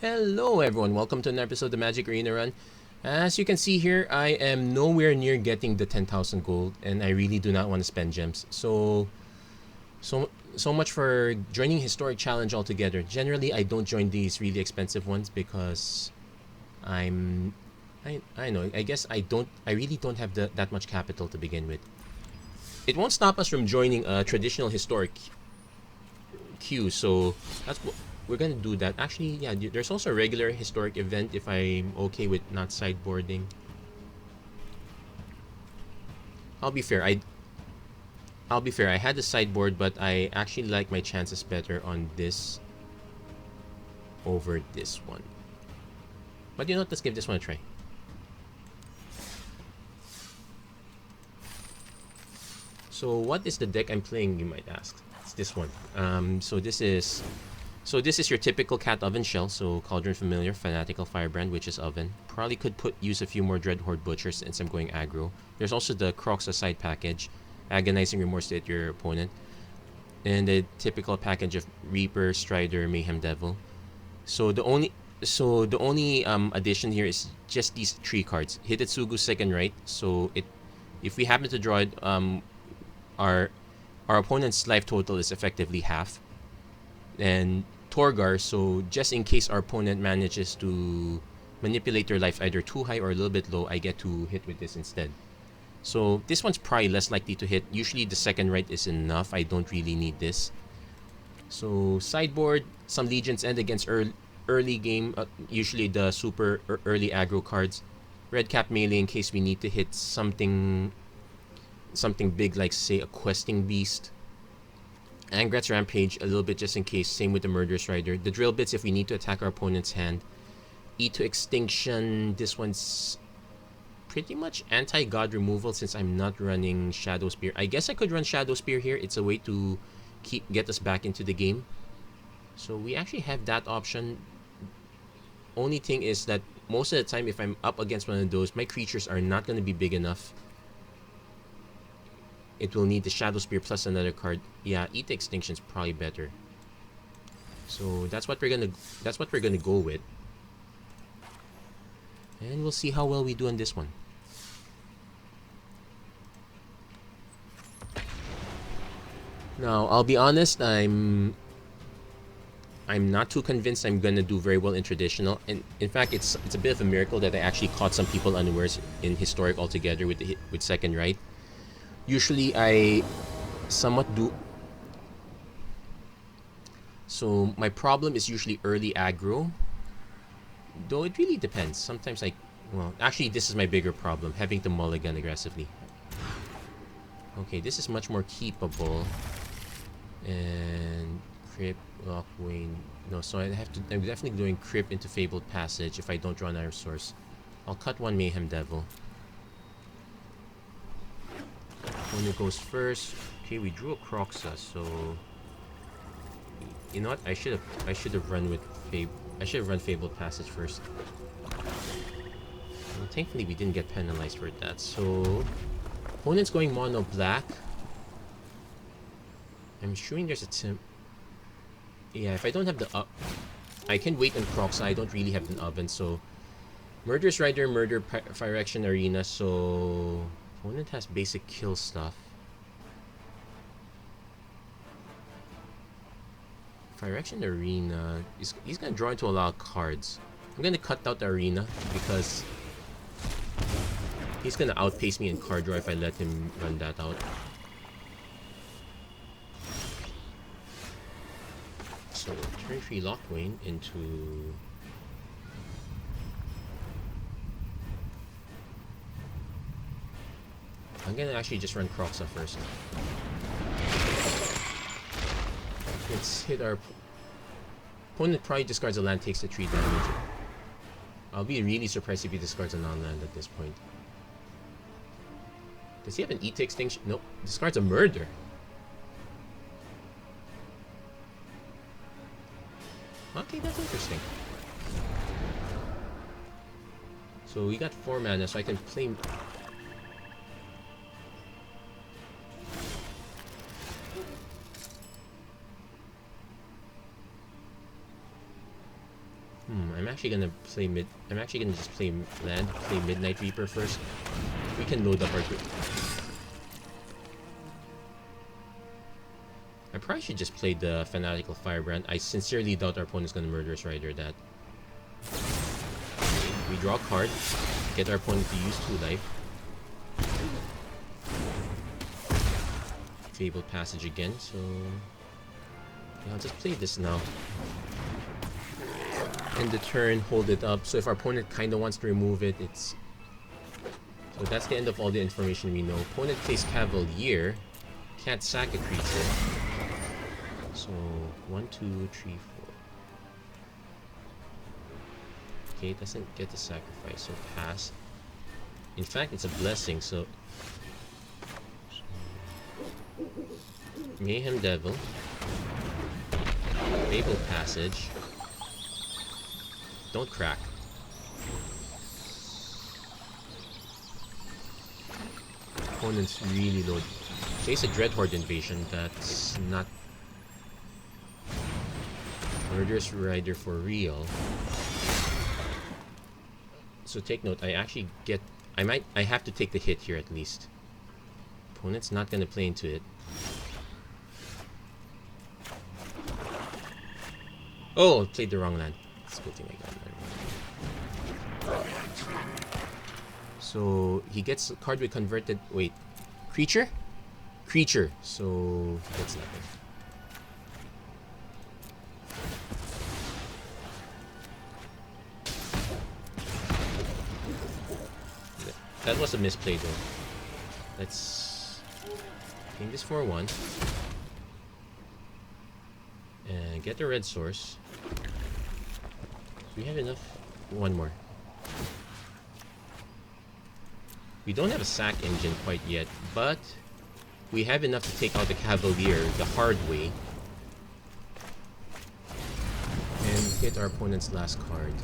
Hello everyone, welcome to an episode of the Magic Arena Run. As you can see here, I am nowhere near getting the 10,000 gold and I really do not want to spend gems. So much for joining Historic Challenge altogether. Generally, I don't join these really expensive ones because I'm I know, I guess I really don't have that much capital to begin with. It won't stop us from joining a traditional historic queue, so that's what we're gonna do. That actually, yeah, there's also a regular historic event if I'm okay with not sideboarding. I'll be fair, I had the sideboard, but I actually like my chances better on this over this one. But you know what, let's give this one a try. So what is the deck I'm playing, you might ask? It's this one. So this is your typical cat oven shell. So Cauldron Familiar, Fanatical Firebrand, Witch's Oven. Probably could use a few more Dreadhorde Butchers since I'm going aggro. There's also the Croxa side package, Agonizing Remorse to hit your opponent, and the typical package of Reaper, Strider, Mayhem Devil. So the only addition here is just these 3 cards. Hidetsugu second Rite. So if we happen to draw it, our opponent's life total is effectively half. And Torgar, so just in case our opponent manages to manipulate their life either too high or a little bit low, I get to hit with this instead. So this one's probably less likely to hit. Usually the second Rite is enough. I don't really need this. So sideboard, some Legion's End against early game, usually the super early aggro cards. Red Cap Melee in case we need to hit something big like, say, a Questing Beast. Angrat's Rampage, a little bit just in case. Same with the Murderous Rider. The Drill Bits if we need to attack our opponent's hand. E to Extinction, this one's pretty much anti-God removal since I'm not running Shadow Spear. I guess I could run Shadow Spear here. It's a way to get us back into the game. So we actually have that option. Only thing is that most of the time if I'm up against one of those, my creatures are not going to be big enough. It will need the Shadow Spear plus another card. Yeah, Eat the Extinction is probably better. So that's what we're gonna go with. And we'll see how well we do on this one. Now, I'll be honest, I'm not too convinced I'm gonna do very well in traditional. And in fact, it's a bit of a miracle that I actually caught some people unawares in historic altogether with second Rite. Usually I somewhat do. So my problem is usually early aggro. Though it really depends. Sometimes well, actually this is my bigger problem, having to mulligan aggressively. Okay, this is much more keepable. And Crypt, Lockwing. No, so I'm definitely doing Crypt into Fabled Passage if I don't draw another source. I'll cut one Mayhem Devil. When it goes first, okay, we drew a Croxa, so you know what? I should have run with Fabled Passage first. Well, thankfully, we didn't get penalized for that. So, opponent's going mono black. I'm assuming there's a yeah, if I don't have the I can wait on Croxa. I don't really have an oven, so Murderous Rider, Fire Action Arena. So opponent has basic kill stuff. Fire Action Arena, he's gonna draw into a lot of cards. I'm gonna cut out the Arena because he's gonna outpace me in card draw if I let him run that out. So turn 3 Lockwing into I'm gonna actually just run Croxa first. Let's hit our opponent. Probably discards a land, takes the 3 damage. I'll be really surprised if he discards a non-land at this point. Does he have an Eat to Extinction? Nope. Discards a Murder. Okay, that's interesting. So we got 4 mana, so I can play. I'm actually gonna play mid. I'm actually gonna just play land, play Midnight Reaper first. We can load up our. I probably should just play the Fanatical Firebrand. I sincerely doubt our opponent's gonna Murderous Rider that. We draw a card, get our opponent to use 2 life. Fabled Passage again, so yeah, I'll just play this now. End the turn, hold it up. So if our opponent kind of wants to remove it, it's... So that's the end of all the information we know. Opponent plays Cavalier. Can't sack a creature. So 1, 2, 3, 4. Okay, it doesn't get the sacrifice, so pass. In fact, it's a blessing, so... Mayhem Devil. Fabled Passage. Don't crack. Opponent's really low. Chase a Dreadhorde Invasion, that's not... Murderous Rider for real. So take note, I actually get... I have to take the hit here at least. Opponent's not gonna play into it. Oh, played the wrong land. It's a good thing I got that. So he gets a card with converted. Wait, creature? Creature. So he gets nothing. That was a misplay though. Let's game this for 1. And get the red source. We have enough. 1 more. We don't have a sack engine quite yet, but we have enough to take out the Cavalier the hard way. And hit our opponent's last card.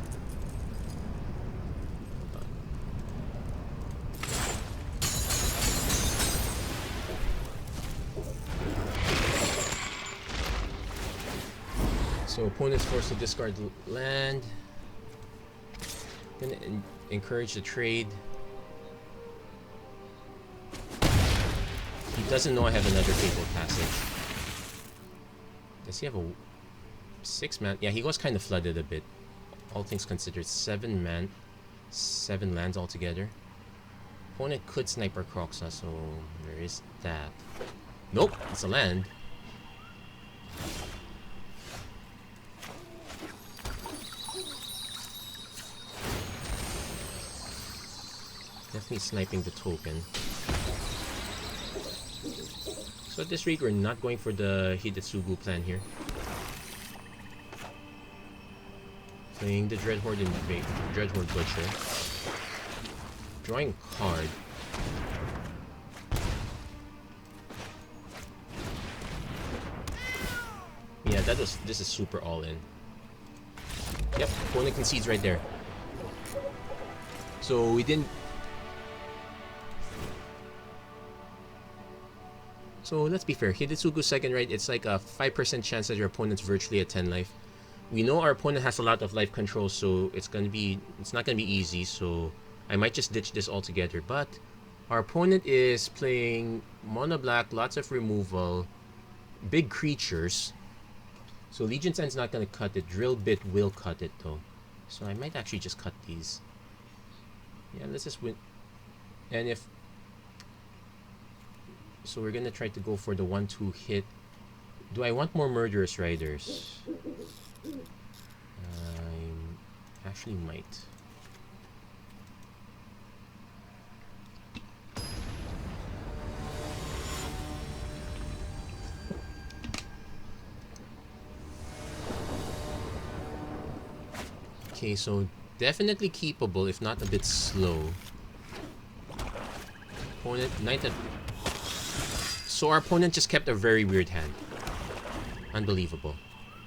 So opponent's forced to discard land. Gonna encourage the trade. He doesn't know I have another Fabled Passage. Does he have a 6 man? Yeah, he was kind of flooded a bit. All things considered, 7 lands altogether. Opponent could snipe our Croxa, so there is that. Nope, it's a land. Definitely sniping the token. So at this rate, we're not going for the Hidetsugu plan here. Playing the Dreadhorde Butcher. Drawing card. Yeah, this is super all in. Yep, opponent concedes right there. So we didn't. So let's be fair. Hidetsugu second right, it's like a 5% chance that your opponent's virtually at 10 life. We know our opponent has a lot of life control, so it's not gonna be easy. So I might just ditch this altogether. But our opponent is playing mono black, lots of removal, big creatures. So Legion's End's not gonna cut it. Drill Bit will cut it though. So I might actually just cut these. Yeah, let's just win. And if so, we're gonna try to go for the 1-2 hit. Do I want more Murderous Riders? I actually might. Okay, so definitely keepable, if not a bit slow. Opponent, Knight at... So our opponent just kept a very weird hand. Unbelievable.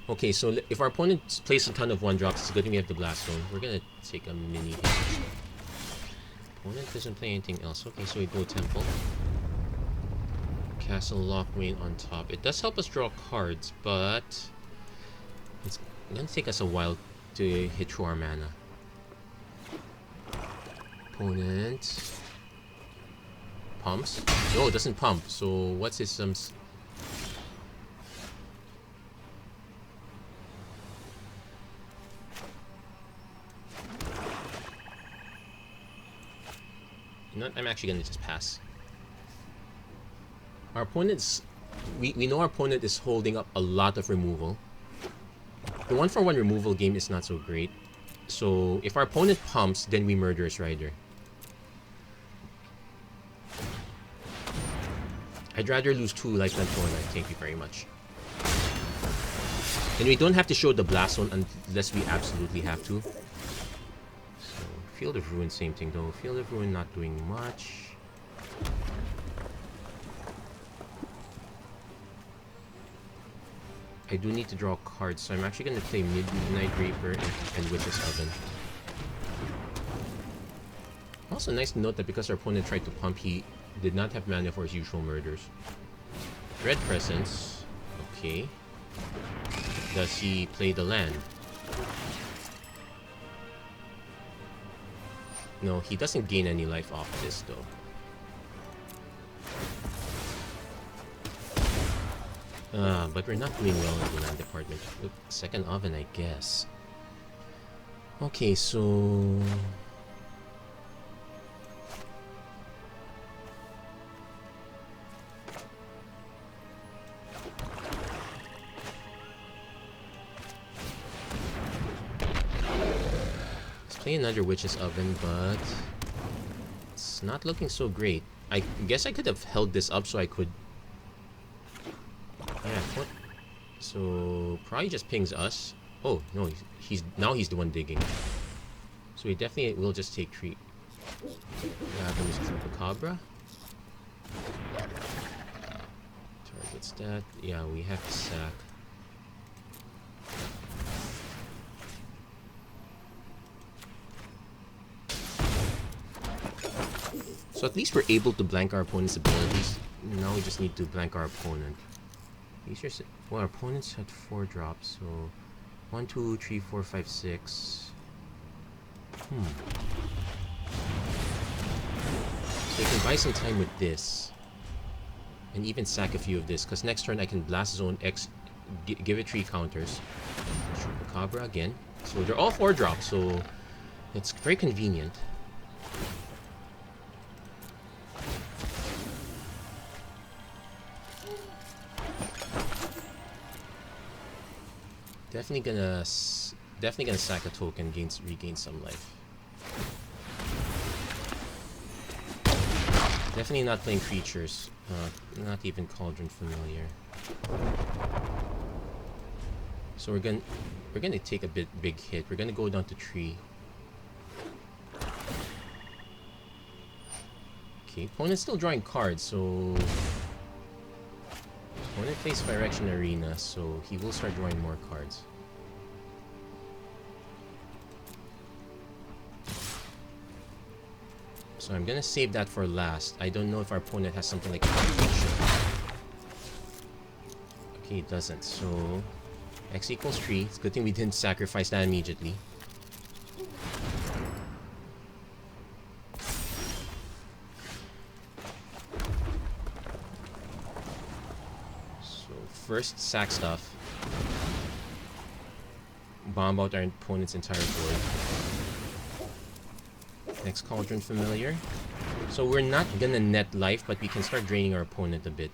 Okay, so if our opponent plays a ton of 1-drops, it's good thing we have the Blast Zone. We're gonna take a mini hit. Opponent doesn't play anything else. Okay, so we go Temple. Castle Lockwain on top. It does help us draw cards, but it's gonna take us a while to hit through our mana. Opponent pumps. No, it doesn't pump. So what's his You know what? I'm actually gonna just pass. Our opponent's we know our opponent is holding up a lot of removal. The 1-for-1 removal game is not so great. So if our opponent pumps, then we murder his rider. I'd rather lose 2 life than 4 life. Thank you very much. And we don't have to show the blast zone unless we absolutely have to. So Field of Ruin, same thing though. Field of Ruin not doing much. I do need to draw cards, so I'm actually going to play Midnight Reaper and Witch's Oven. Also nice to note that because our opponent tried to pump, he did not have mana for his usual murders. Red Presence. Okay. Does he play the land? No, he doesn't gain any life off this though. But we're not doing well in the land department. Look, second oven, I guess. Okay, so... let's play another Witch's Oven, but... it's not looking so great. I guess I could have held this up so I could... yeah, what? So probably just pings us. Oh no, he's the one digging. So we definitely will just take 3. Ravenous Chupacabra. Targets that. Yeah, we have to sack. So at least we're able to blank our opponent's abilities. Now we just need to blank our opponent. These are well, our opponents had 4 drops, so 1, 2, 3, 4, 5, 6. So we can buy some time with this, and even sack a few of this, because next turn I can blast zone X, give it 3 counters. Chupacabra again. So they're all 4 drops, so it's very convenient. Definitely gonna sack a token, regain some life. Definitely not playing creatures. Not even Cauldron Familiar. So we're gonna take a big hit. We're gonna go down to 3. Okay, opponent's still drawing cards, so opponent plays Phyrexian Arena, so he will start drawing more cards. So I'm gonna save that for last. I don't know if our opponent has something like Confusion. Okay, it doesn't. So X equals 3. It's a good thing we didn't sacrifice that immediately. So first, sack stuff. Bomb out our opponent's entire board. Next, Cauldron Familiar. So we're not gonna net life, but we can start draining our opponent a bit,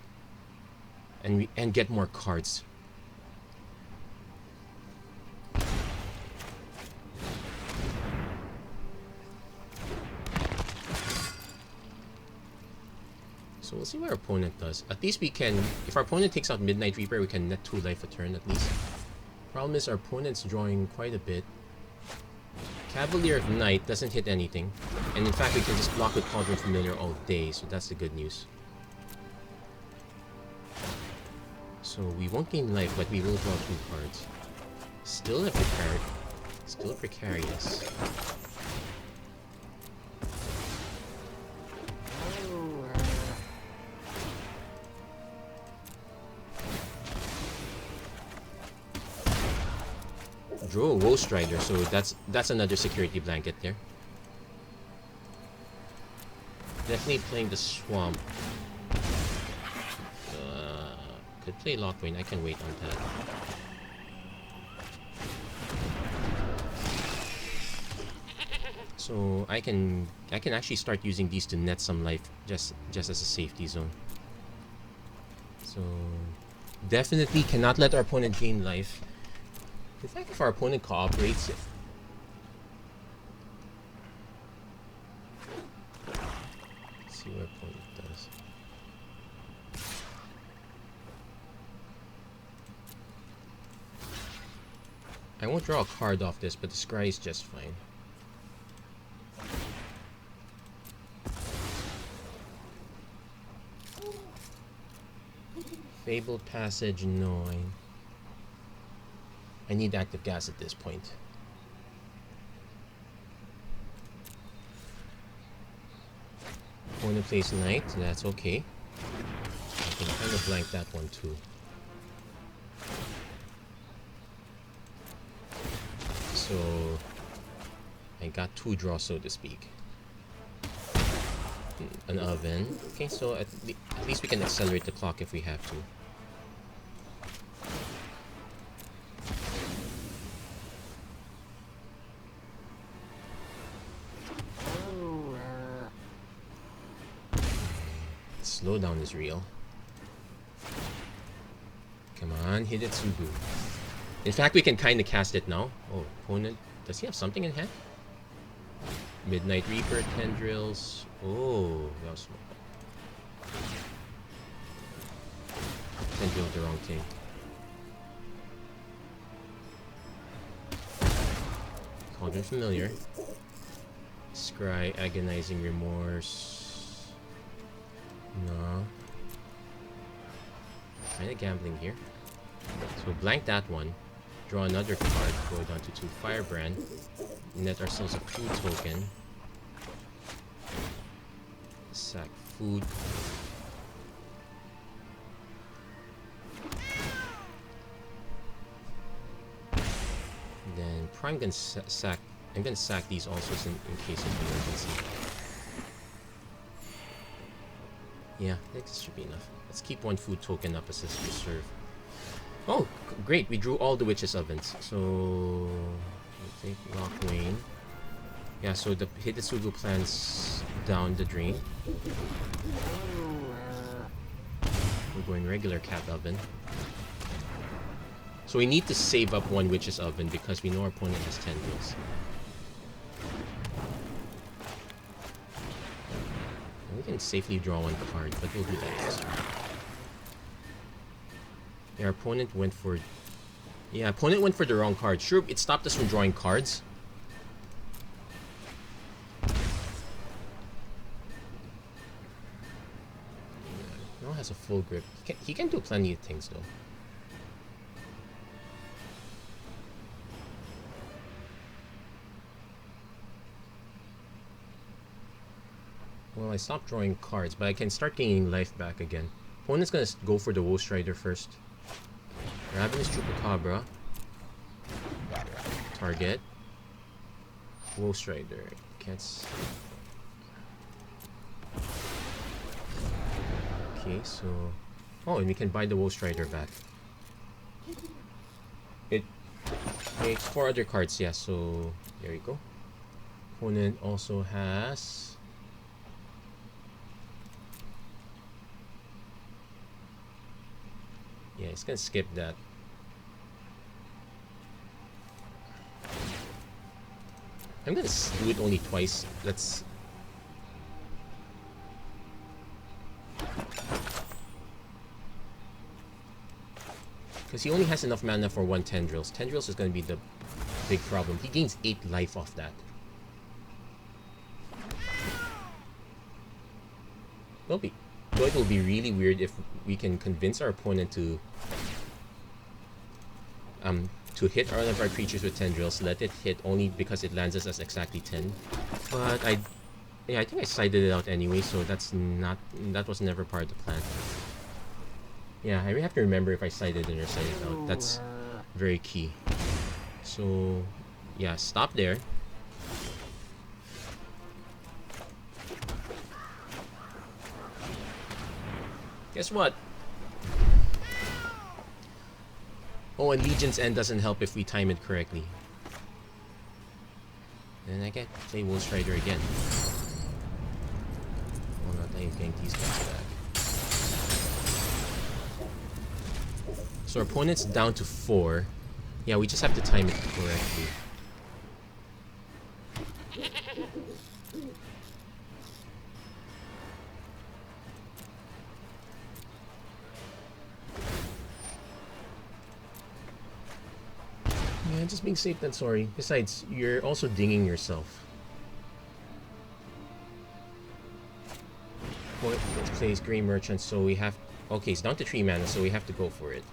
and get more cards. So we'll see what our opponent does. At least we can, if our opponent takes out Midnight Reaper, we can net 2 life a turn at least. Problem is our opponent's drawing quite a bit. Cavalier of Night doesn't hit anything. And in fact, we can just block with Cauldron Familiar all day, so that's the good news. So we won't gain life, but we will draw 2 cards. Still precarious. Drew a Woe Strider, so that's another security blanket there. Definitely playing the swamp. Could play Lockbrain. I can wait on that. So I can actually start using these to net some life just as a safety zone. So definitely cannot let our opponent gain life. In fact, if our opponent cooperates, let's see what opponent does. I won't draw a card off this, but the scry is just fine. Fabled Passage, no. I need active gas at this point. Opponent plays Knight, that's okay. I can kind of blank that one too. So I got 2 draws, so to speak. An oven. Okay, so at least we can accelerate the clock if we have to. Slowdown is real. Come on, Hidetsugu. In fact, we can kind of cast it now. Oh, opponent. Does he have something in hand? Midnight Reaper, Tendrils. Oh, that was small. Tendril, the wrong thing. Cauldron Familiar. Scry, Agonizing Remorse. No. Kinda gambling here. So blank that one. Draw another card. Go down to 2 Firebrand. Net ourselves a food token. Sack food. Then Prime gonna sack. I'm gonna sack these also in case of emergency. Yeah, I think this should be enough. Let's keep 1 food token up as a reserve. Oh, great! We drew all the Witch's Ovens. So we'll take Lockwain. Yeah, so the Hidetsugu plans down the drain. We're going regular Cat Oven. So we need to save up 1 Witch's Oven because we know our opponent has Tendrils. We can safely draw 1 card, but we'll do that next turn. Yeah, our opponent went for... Yeah, opponent went for the wrong card. Sure, it stopped us from drawing cards. Now has a full grip. He can do plenty of things, though. Well, I stopped drawing cards, but I can start gaining life back again. Opponent's gonna go for the Woe Strider first. Ravenous Chupacabra. Target. Woe Strider. Can't... Okay, so... Oh, and we can buy the Woe Strider back. It makes 4 other cards, yeah, so... There you go. Opponent also has... Yeah, it's gonna skip that. I'm gonna do it only twice. Let's... Because he only has enough mana for 1 Tendrils. Tendrils is gonna be the big problem. He gains 8 life off that. It will be really weird if we can convince our opponent to hit all of our creatures with Tendrils, let it hit only because it lands us as exactly 10. But I think I sided it out anyway, so that was never part of the plan. Yeah, I really have to remember if I sided it or sided out. That's very key. So, yeah, stop there. Guess what? Oh, and Legion's End doesn't help if we time it correctly. And I get play Wolf Strider again. Oh, not getting these guys back. So our opponent's down to 4. Yeah, we just have to time it correctly. Yeah, just being safe than sorry. Besides, you're also dinging yourself. Well, let's play Grey Merchant, so we have... Okay, it's down to 3 mana, so we have to go for it.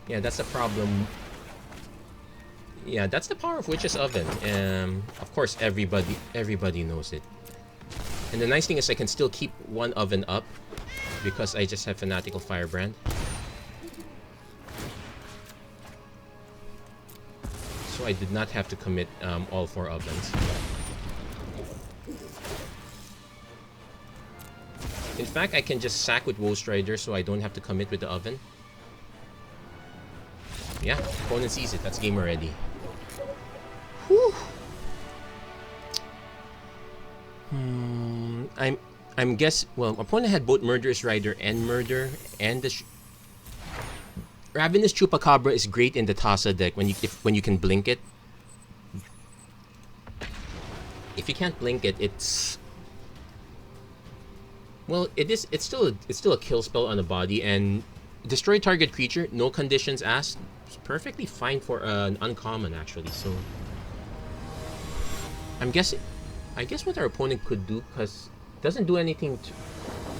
Yeah, that's the problem. Yeah, that's the power of Witch's Oven. Of course, everybody knows it. And the nice thing is I can still keep one oven up because I just have Fanatical Firebrand. So I did not have to commit all 4 ovens. In fact, I can just sack with Wolf Strider so I don't have to commit with the oven. Yeah, opponent sees it. That's game already. Whew. I'm guess. Well, opponent had both Murderous Rider and Murder, and the Ravenous Chupacabra is great in the Tasa deck when you can blink it. If you can't blink it, it's well, it's still a kill spell on the body, and destroy target creature, no conditions asked. It's perfectly fine for an uncommon actually. So I guess what our opponent could do, because it doesn't do anything to...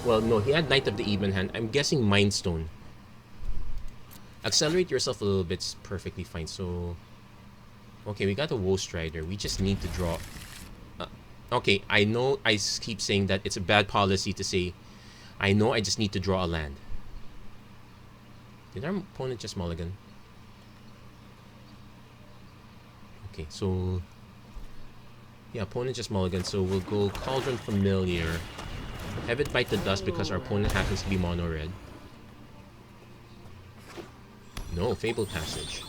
Well, no, he had Knight of the Even hand. I'm guessing Mind Stone. Accelerate yourself a little bit is perfectly fine. So, okay, we got a Wolf Strider. We just need to draw... okay, I know I keep saying that it's a bad policy to say. I know I just need to draw a land. Did our opponent just mulligan? Okay, so... Yeah, opponent just mulligan, so we'll go Cauldron Familiar. Have it bite the dust because our opponent happens to be mono red. No, Fable Passage.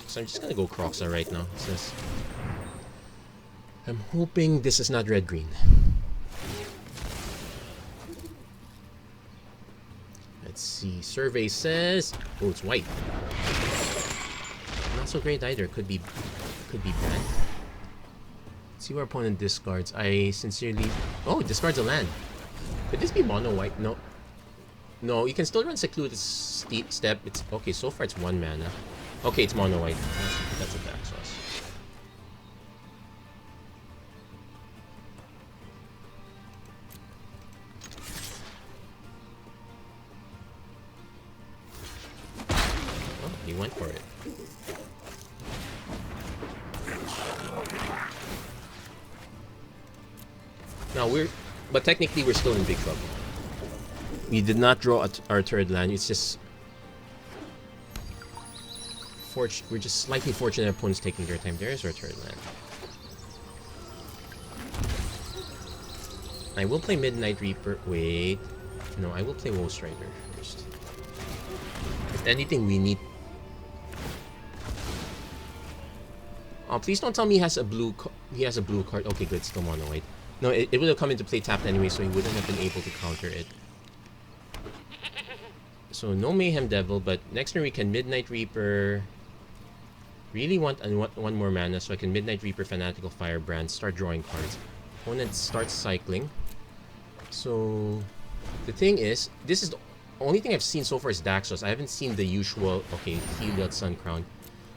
So I'm just gonna go Croxa right now. I'm hoping this is not red-green. Let's see. Survey says... Oh, it's white. Not so great either. Could be bad. Let's see where opponent discards. I sincerely... Oh, it discards a land. Could this be mono white? No. No, you can still run Secluded Step. It's okay, so far it's 1 mana. Okay, it's mono white. That's a back sauce. He went for it. Now but technically we're still in big trouble. We did not draw our 3rd land. It's just we're just slightly fortunate our opponent's taking their time. There's our 3rd land. I will play Midnight Reaper. Wait. No, I will play Wolf Strider first. If anything, we need... Oh, please don't tell me he has a blue card. Okay, good. Still mono white. No, it would have come into play tapped anyway, so he wouldn't have been able to counter it. So no Mayhem Devil, but next turn we can Midnight Reaper. Really want one more mana, so I can Midnight Reaper, Fanatical Firebrand, start drawing cards. Opponent starts cycling. So the thing is, this is the only thing I've seen so far is Daxos. I haven't seen the usual. Okay, Heliod Sun Crown.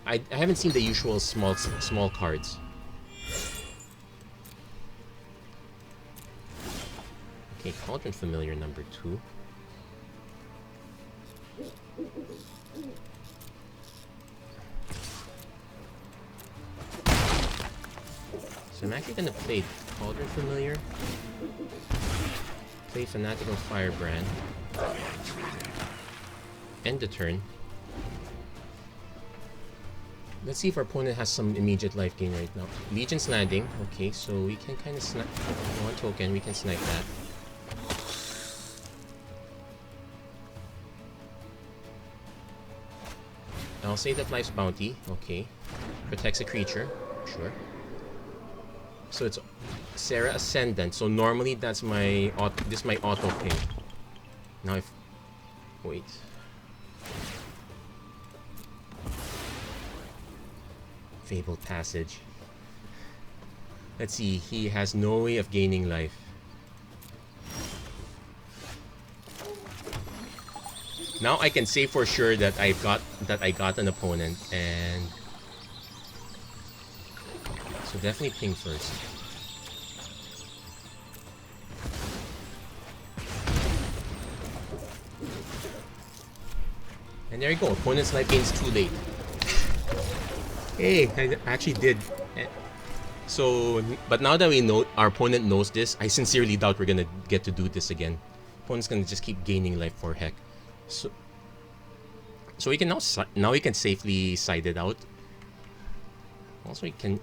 I haven't seen the usual small cards. Okay, Cauldron Familiar number 2. So I'm actually gonna play Cauldron Familiar, play Fanatical Firebrand, end the turn. Let's see if our opponent has some immediate life gain right now. Legion's Landing. Okay, so we can kind of snipe 1 token. We can snipe that. I'll say that Life's Bounty. Okay. Protects a creature. Sure. So it's Serra Ascendant. So normally that's my this is my auto ping. Now if wait. Fabled Passage. Let's see, he has no way of gaining life. Now I can say for sure that I got an opponent, and so definitely ping first. And there you go, opponent's life gains too late. Hey, I actually did. So, but now that we know our opponent knows this, I sincerely doubt we're gonna get to do this again. Opponent's gonna just keep gaining life for heck. So we can now we can safely side it out. Also, you can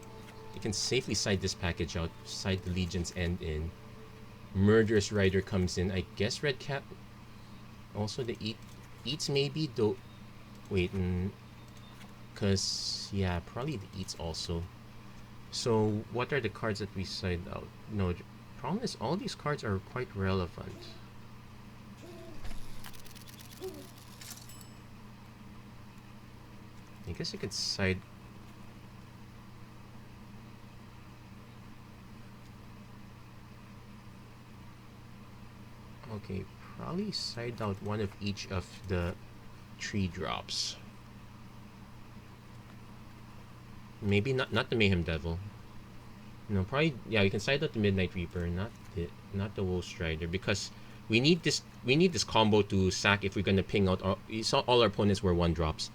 safely side this package out. Side the Legion's End in. Murderous Rider comes in. I guess Red Cat. Also the eats maybe though. Wait, because yeah, probably the eats also. So what are the cards that we side out? No, the problem is all these cards are quite relevant. I guess I could side. Okay, probably side out one of each of the 3 drops. Maybe not the Mayhem Devil. No, probably yeah. We can side out the Midnight Reaper, not the Woe Strider, because we need this combo to sack if we're gonna ping out. You saw all our opponents were 1 drops.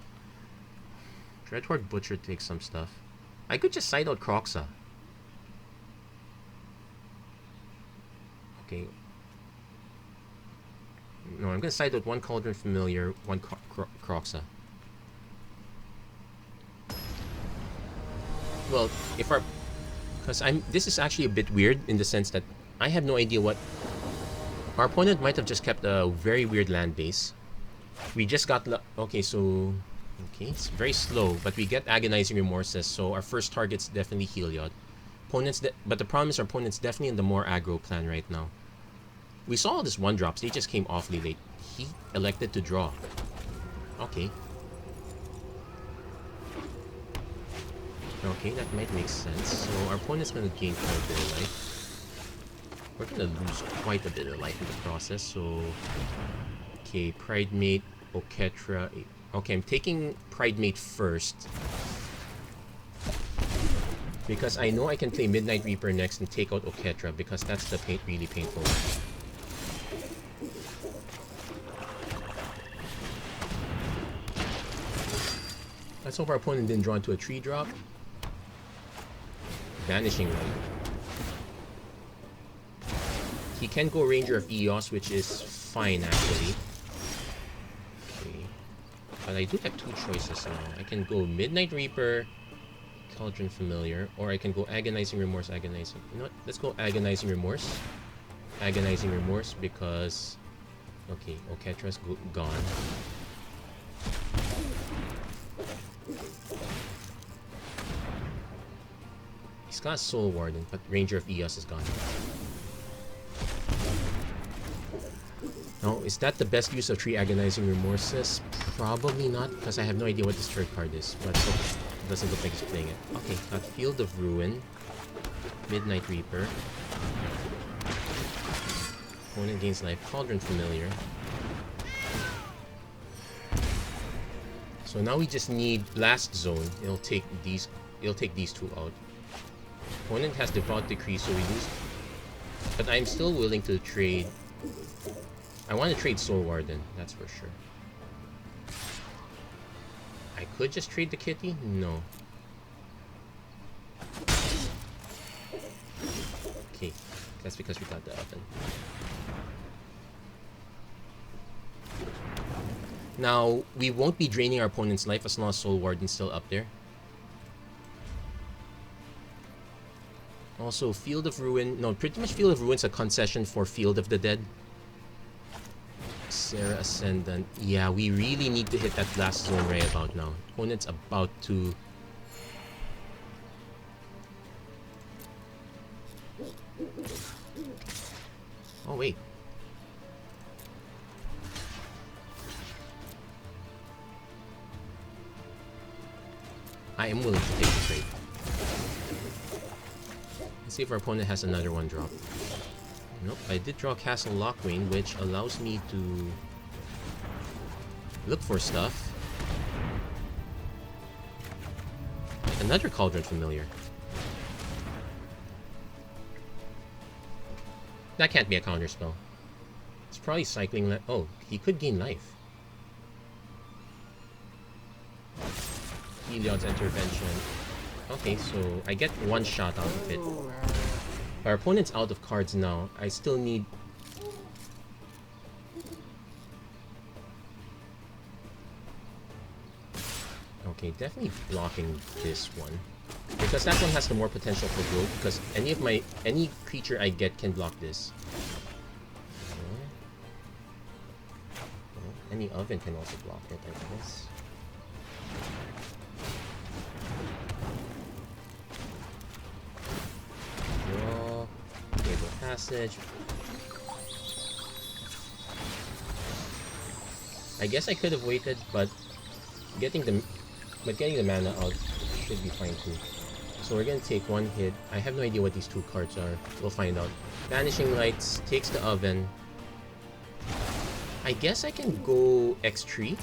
Dreadhorde Butcher takes some stuff. I could just side out Croxa. Okay. No, I'm gonna side out 1 Cauldron Familiar, 1 Croxa. Well, if our... Because this is actually a bit weird in the sense that I have no idea what... Our opponent might have just kept a very weird land base. We just got... Okay, so... Okay, it's very slow, but we get Agonizing Remorses, so our first target's definitely Heliod. But the problem is our opponent's definitely in the more aggro plan right now. We saw all these 1-drops, they just came awfully late. He elected to draw. Okay. Okay, that might make sense. So our opponent's gonna gain quite a bit of life. We're gonna lose quite a bit of life in the process, so... Okay, Pridemate, Oketra... Okay, I'm taking Pridemate first. Because I know I can play Midnight Reaper next and take out Oketra, because that's the really painful one. Let's hope our opponent didn't draw into a 3-drop. Vanishing Light. He can go Ranger of Eos, which is fine actually. Okay. But I do have 2 choices now. I can go Midnight Reaper, Cauldron Familiar, or I can go Agonizing Remorse, Agonizing... You know what? Let's go Agonizing Remorse. Agonizing Remorse because... Okay, Oketra's gone. He's got Soul Warden, but Ranger of Eos is gone. Now, is that the best use of 3 Agonizing Remorses? Probably not, because I have no idea what this third card is. But so it doesn't look like he's playing it. Okay, got Field of Ruin, Midnight Reaper. Opponent gains life, Cauldron Familiar. So now we just need Blast Zone. It'll take these 2 out. Opponent has Devout Decree, so we lose. But I'm still willing to trade. I want to trade Soul Warden, that's for sure. I could just trade the kitty? No. Okay, that's because we got the oven. Now, we won't be draining our opponent's life as long as Soul Warden's still up there. Also, Field of Ruin... No, pretty much Field of Ruin's a concession for Field of the Dead. Sarah Ascendant. Yeah, we really need to hit that last zone right about now. Opponent's about to... Oh, wait. I am willing to take the trade. Let's see if our opponent has another one drop. Nope, I did draw Castle Lockwain, which allows me to look for stuff. Another Cauldron Familiar. That can't be a counter spell. It's probably cycling. Oh, he could gain life. Heliod's Intervention. Okay, so I get one shot out of it. Our opponent's out of cards now. I still need... Okay, definitely blocking this one. Because that one has the more potential for growth, because any creature I get can block this. Any oven can also block it, I guess. Draw. Table Passage. I guess I could have waited, but getting the mana out should be fine too. So we're gonna take one hit. I have no idea what these two cards are. We'll find out. Vanishing Lights takes the oven. I guess I can go X3.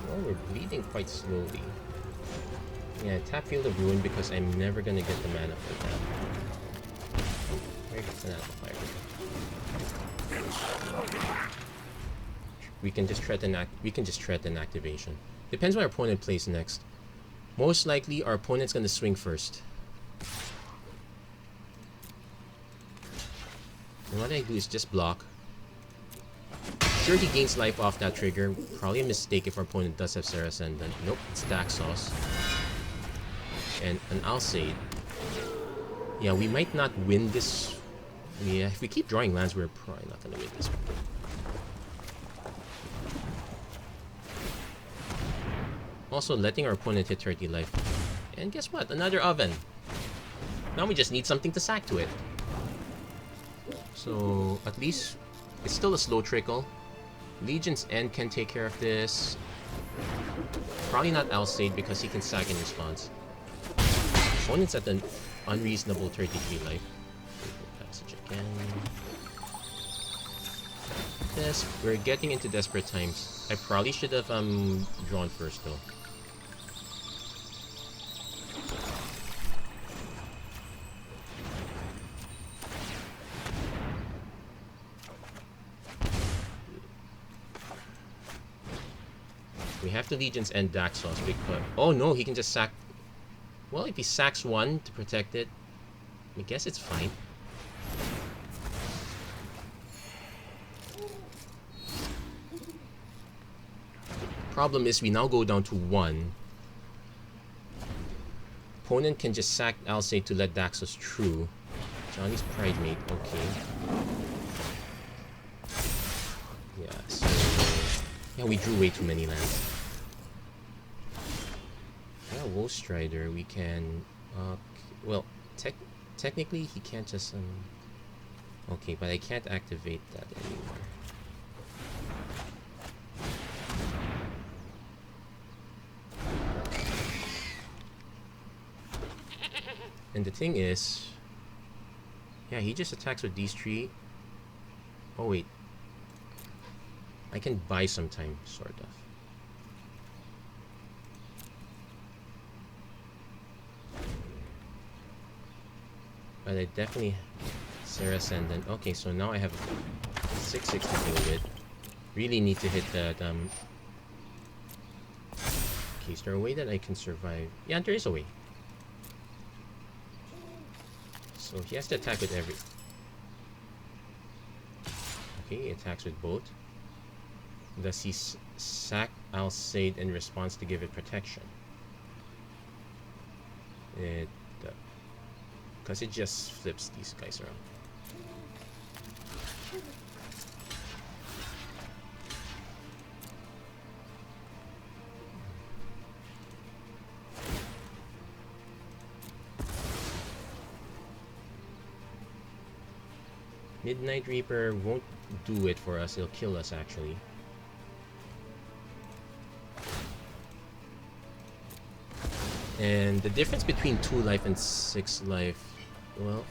Well, we're bleeding quite slowly. Yeah, tap Field of Ruin because I'm never gonna get the mana for that. Where gets an amplifier? We can just threaten activation. Depends what our opponent plays next. Most likely our opponent's gonna swing first. And what I do is just block. Sure, he gains life off that trigger. Probably a mistake if our opponent does have Sarah Ascendant. Nope, it's Daxos. And an Alseid. Yeah, we might not win this. Yeah, if we keep drawing lands, we're probably not gonna win this one. Also, letting our opponent hit 30 life. And guess what? Another oven. Now we just need something to sack to it. So, at least, it's still a slow trickle. Legion's End can take care of this. Probably not Alseid because he can sack in response. Opponent's at an unreasonable 33 life. Passage again. This, we're getting into desperate times. I probably should have drawn first though. We have to Legion's End Daxos because... Oh no, he can just sack... Well, if he sacks one to protect it, I guess it's fine. Problem is, we now go down to 1. Opponent can just sack Alseid to let Daxos through. Johnny's Pridemate, okay. Yeah, so... Yeah, we drew way too many lands. Yeah, Woe Strider, we can... well, technically, he can't just... Okay, but I can't activate that anymore. And the thing is... Yeah, he just attacks with these 3. Oh, wait. I can buy some time, sort of. But I definitely... Sarah Ascendant. Okay, so now I have 6-6 to deal with. Really need to hit that, Okay, is there a way that I can survive? Yeah, there is a way. So he has to attack with every... Okay, he attacks with both. Does he sack Alcide in response to give it protection? It... Because it just flips these guys around. Midnight Reaper won't do it for us. It'll kill us, actually. And the difference between 2 life and 6 life, well,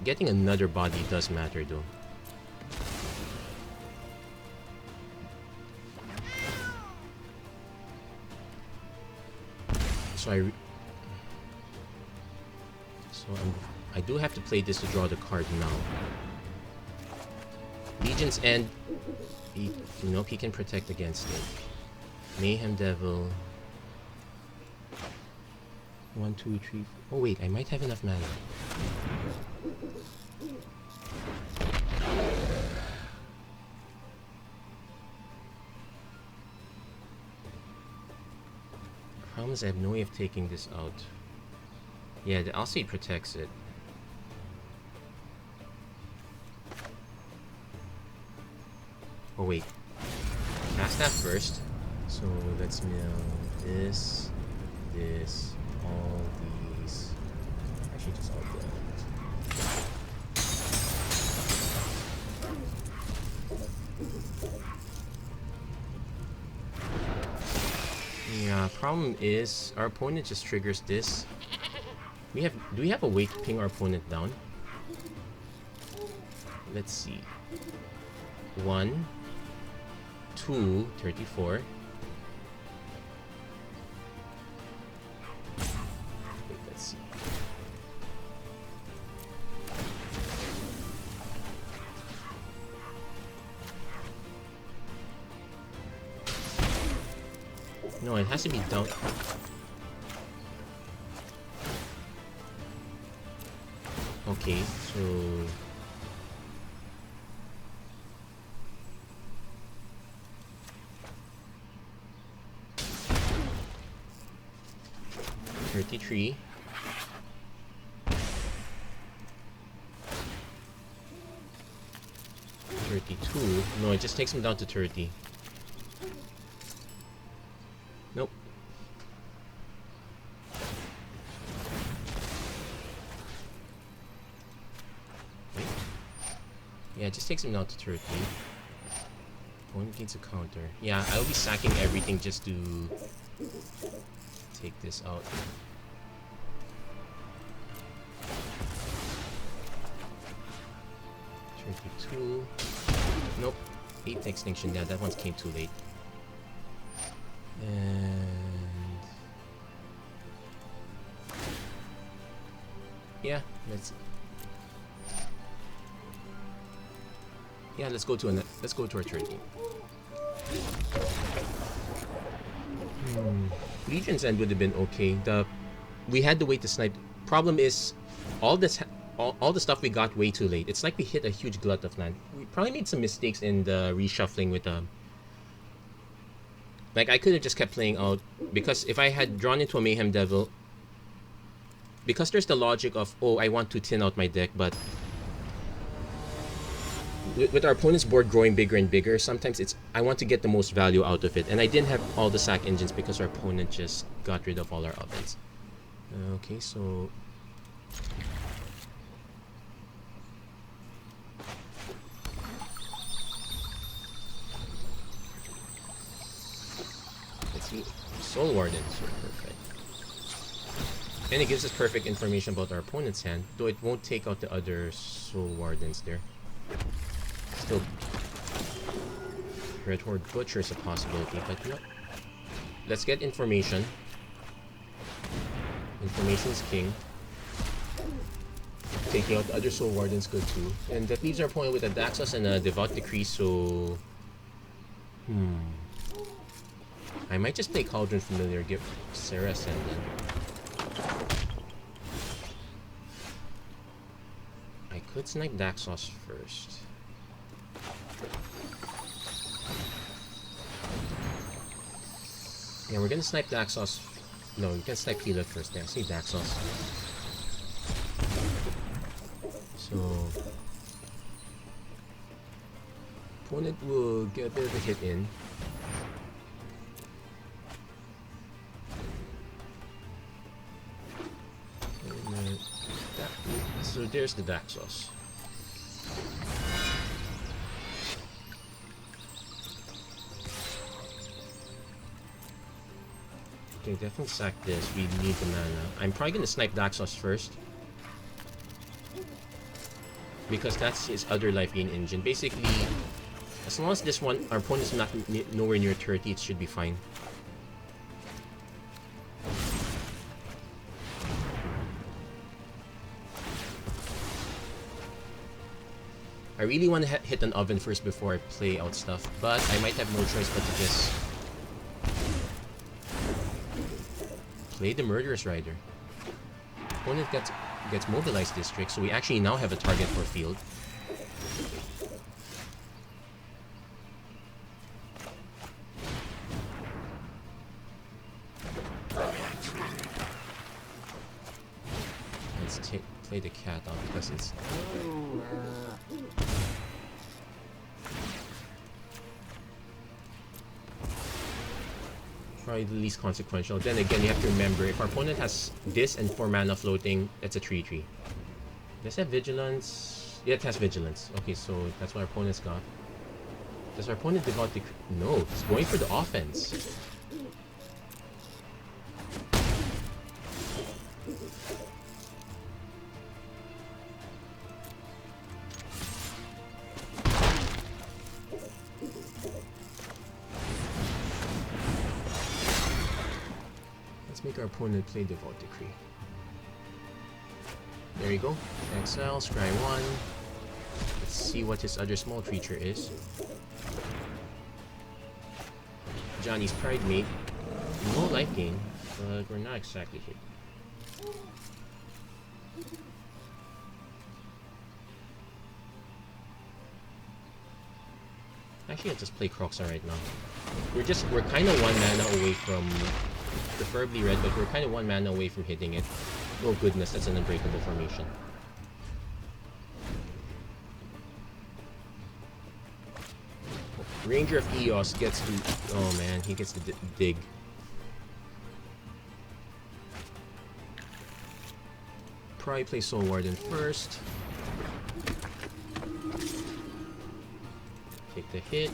getting another body does matter, though. So I do have to play this to draw the card now. Legion's End, nope, he can protect against it. Mayhem Devil. 1, 2, 3. Oh wait, I might have enough mana. Problem is I have no way of taking this out. Yeah, the Alcide protects it. Oh wait, cast that first. So let's mill this, all these. Actually, just all that. Yeah, problem is our opponent just triggers this. Do we have a way to ping our opponent down? Let's see. 1, 2, 34. Wait, let's see. No, it has to be down. Okay, so... $33. $32. No, it just takes him down to 30. Nope. Wait. Yeah, it just takes him down to 30. Opponent gains a counter. Yeah, I'll be sacking everything just to take this out. $32. Nope. 8th extinction. Yeah, that one came too late. And yeah, let's go to our trade game. Legion's End would have been okay. We had to wait to snipe. Problem is, all the stuff we got way too late. It's like we hit a huge glut of land. We probably made some mistakes in the reshuffling with like I could have just kept playing out, because if I had drawn into a Mayhem Devil, because there's the logic of, oh, I want to thin out my deck, but with our opponent's board growing bigger and bigger, sometimes it's I want to get the most value out of it, and I didn't have all the sack engines because our opponent just got rid of all our ovens. Okay, so let's see. Soul Wardens are perfect. And it gives us perfect information about our opponent's hand, though it won't take out the other Soul Wardens there. Still, Red Horde Butcher is a possibility, but no. Let's get information. Information is king. Taking out the other Soul Warden's good too. And that leaves our opponent with a Daxos and a Devout Decree, so... I might just play Cauldron Familiar, give Sarah Ascendant. I could snipe Daxos first. Yeah, we're gonna snipe Daxos. No, we can snipe Healer first. Yeah, say Daxos. So... opponent will get a bit of a hit in. So there's the Daxos. Okay, definitely sack this. We need the mana. I'm probably gonna snipe Daxos first, because that's his other life gain engine. Basically, as long as this one, our opponent's not nowhere near 30, it should be fine. I really want to hit an oven first before I play out stuff, but I might have no choice but to just play the Murderous Rider. Opponent gets mobilized district, so we actually now have a target for field. Let's play the cat out because it's... probably the least consequential. Then again, you have to remember, if our opponent has this and 4 mana floating, that's a 3/3. Does it have Vigilance? Yeah, it has Vigilance. Okay, so that's what our opponent's got. Does our opponent devout the... No, he's going for the offense. Make our opponent play Devout Decree. There you go. Exile, scry 1. Let's see what his other small creature is. Johnny's Pride Mate. No life gain, but we're not exactly hit. Actually, I'll just play Croxa right now. We're kind of 1 mana away from... preferably red, but we're kind of 1 mana away from hitting it. Oh goodness, that's an unbreakable formation. Ranger of Eos gets to... oh man, he gets to dig. Probably play Soul Warden first. Take the hit.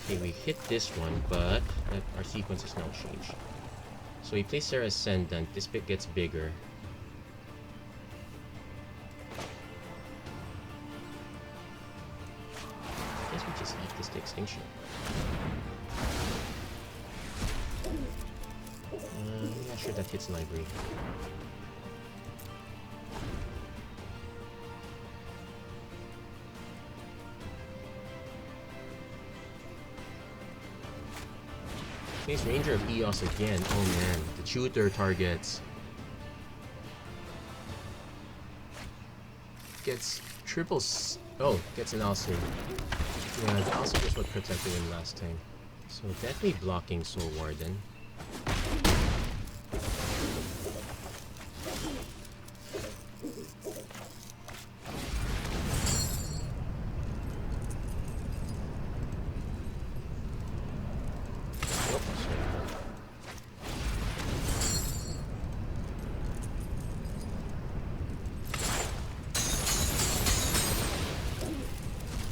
Okay, we hit this one, but our sequence has now changed. So we play Sarah Ascendant. This bit gets bigger. I guess we just eat this to extinction. I'm not sure that hits library. Face Ranger of Eos again. Oh man, the tutor targets. Gets oh, gets an Alcer. Yeah, the Alcer was what protected him last time. So definitely blocking Soul Warden.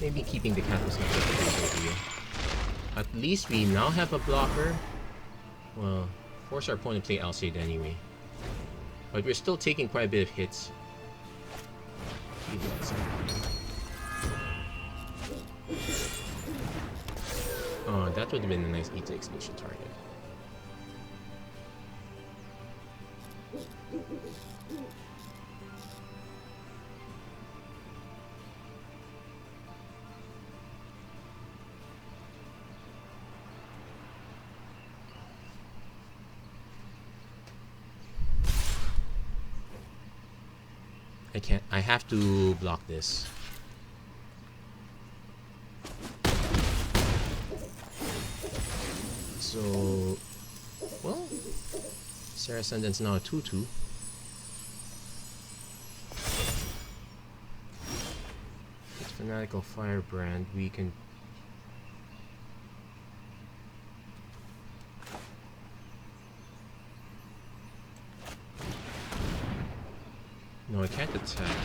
Maybe keeping the cat was not such a good idea. At least we now have a blocker. Well, force our opponent to play Alcide anyway. But we're still taking quite a bit of hits. Oh, that would have been a nice eat to extinction target. I can't. I have to block this. So, well, Sarah Ascendant's now a 2/2. It's Fanatical Firebrand. We can. No, I can't attack.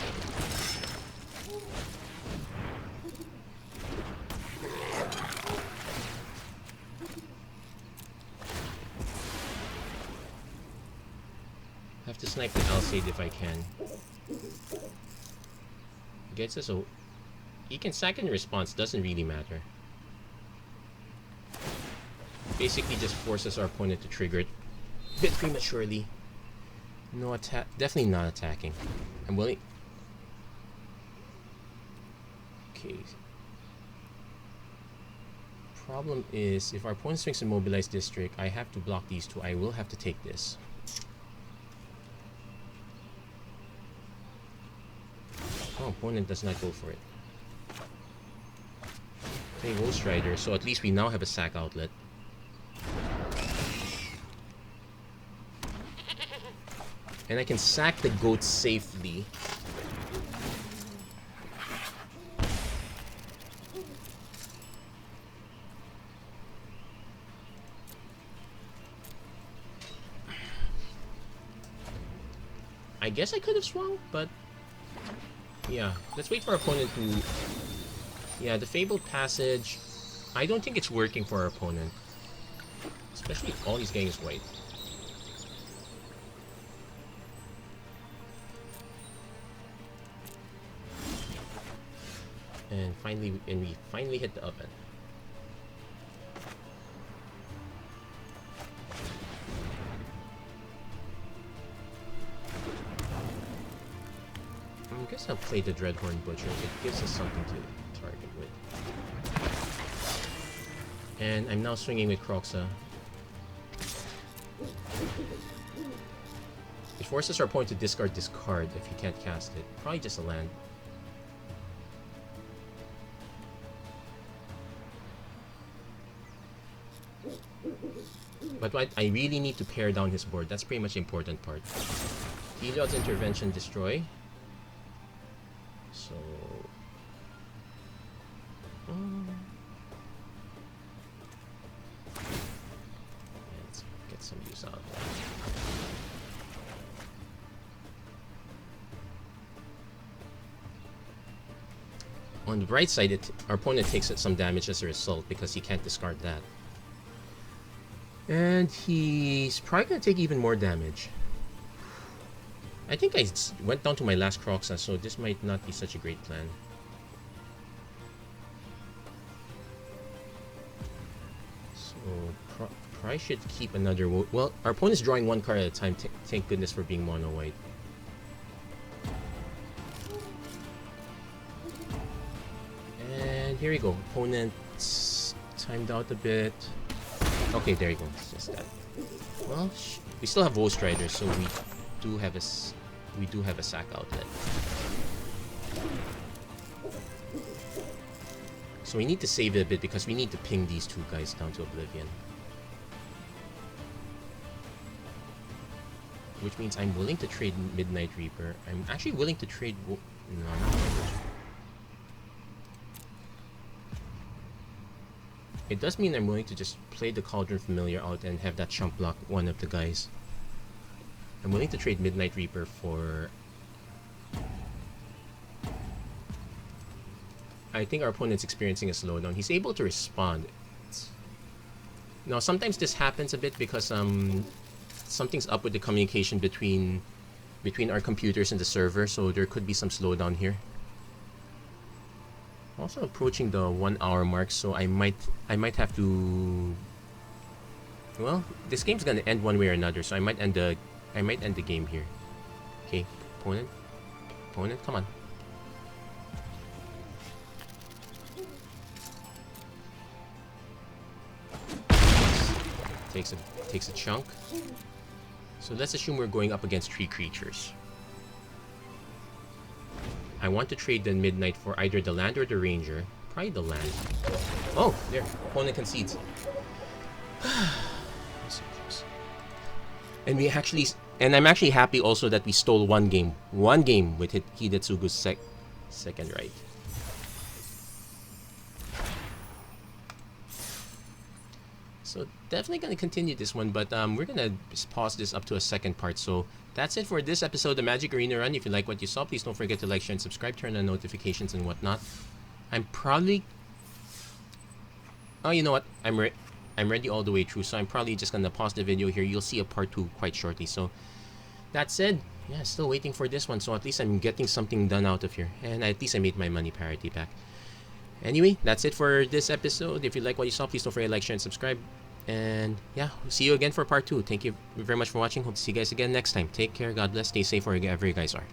Have to snipe the Alcide if I can. Gets us a... He can sack in response, doesn't really matter. Basically just forces our opponent to trigger it a bit prematurely. No attack, definitely not attacking. I'm willing... Okay. Problem is, if our opponent swings Immobilized District, I have to block these two. I will have to take this. Oh, opponent does not go for it. Okay, Ghost Rider, so at least we now have a sack outlet. And I can sack the goat safely. I guess I could have swung, but yeah, let's wait for our opponent to... Yeah, the Fabled Passage, I don't think it's working for our opponent. Especially if all he's getting is white. And finally, we finally hit the oven. I guess I'll play the Dreadhorn Butcher. It gives us something to target with. And I'm now swinging with Kroxa. It forces our opponent to discard this card if he can't cast it. Probably just a land. But what I really need to pare down his board. That's pretty much the important part. Heliod's Intervention, destroy. So... let's get some use out of that. On the bright side, our opponent takes some damage as a result because he can't discard that. And he's probably going to take even more damage. I think I went down to my last Kroxa, so this might not be such a great plan. So, probably should keep another... Well, our opponent's drawing one card at a time. Thank goodness for being mono white. And here we go. Opponent's timed out a bit. Okay, there you go. It's just that. Well, we still have Ghost Rider, so we do have a sack outlet. So we need to save it a bit because we need to ping these two guys down to oblivion. Which means I'm willing to trade Midnight Reaper. I'm actually willing to trade... No, not really. It does mean I'm willing to just play the Cauldron Familiar out and have that chump block one of the guys. I'm willing to trade Midnight Reaper for... I think our opponent's experiencing a slowdown. He's able to respond. Now, sometimes this happens a bit because something's up with the communication between our computers and the server, so there could be some slowdown here. Also approaching the 1 hour mark, so I might have to... Well, this game's gonna end one way or another, so I might end the game here. Okay, opponent, come on. Takes a chunk. So let's assume we're going up against 3 creatures. I want to trade the Midnight for either the land or the Ranger. Probably the land. Oh, there. Opponent concedes. And we actually... And I'm actually happy also that we stole one game. One game with Hidetsugu's second Rite. So definitely going to continue this one, but we're going to pause this up to a second part. So that's it for this episode of Magic Arena Run. If you like what you saw, please don't forget to like, share, and subscribe. Turn on notifications and whatnot. I'm probably... Oh, you know what? I'm ready all the way through, so I'm probably just going to pause the video here. You'll see a part 2 quite shortly. So that said, yeah, still waiting for this one. So at least I'm getting something done out of here. And at least I made my money parity back. Anyway, that's it for this episode. If you like what you saw, please don't forget to like, share, and subscribe. And yeah, we'll see you again for part 2. Thank you very much for watching. Hope to see you guys again next time. Take care. God bless. Stay safe wherever you guys are.